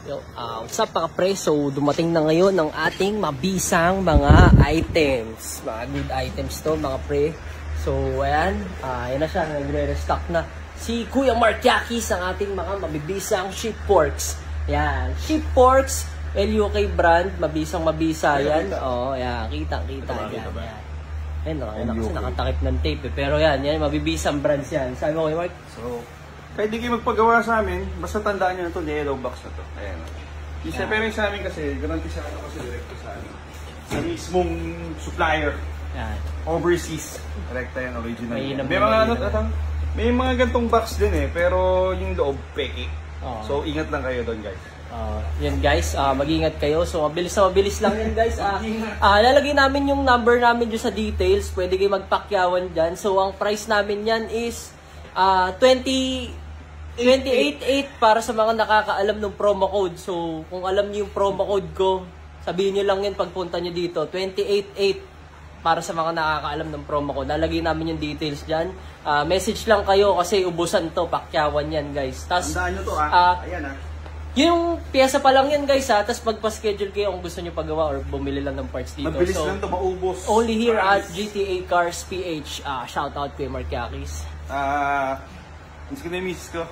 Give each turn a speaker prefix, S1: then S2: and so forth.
S1: What's up mga pre? So dumating na ngayon ng ating mabisang mga items. Mga good items to mga pre. So ayan, yan na siya, nagre-restock na si Kuya Martiakis ang ating mga mabibisang sheep porks. Yan, sheep porks, LUK brand, mabisang-mabisa yan. Oo, yan, kita-kita yan. Ayan, kasi nakatakip ng tape eh. Pero yan, mabibisang brands yan. Sabi mo Kuya Mark?
S2: So, pwede kayo magpagawa sa amin, basta tandaan nyo na ito, yellow box na ito. Ayan. Isa, pero yung sa amin kasi, garanti sa ano kasi direkto sa amin. Sa mismong supplier.
S1: Yan.
S2: Overseas. Direkta yan, original.
S1: May
S2: mga gantong box din eh, pero yung loob, peke. So, ingat lang kayo doon guys.
S1: Yan guys, mag-ingat kayo. So mabilis lang yan guys. Lalagay namin yung number namin dyan sa details. Pwede kayo magpakyawan dyan. So ang price namin yan is 28.8 para sa mga nakakaalam ng promo code. So kung alam niyo yung promo code ko, sabihin niyo lang yan pagpunta niyo dito. 28.8 para sa mga nakakaalam ng promo code. Lalagay namin yung details dyan. Message lang kayo kasi ubusan to, pakyawan yan guys.
S2: Tandaan nyo to ayan
S1: yung pyesa pa lang yan guys tapos magpa-schedule kayo kung gusto nyo pagawa or bumili lang ng parts dito.
S2: Mabilis lang ito maubos.
S1: Only here at GTA Cars PH. Shout out kay Martiakis.
S2: Miss ko na yung miss ko.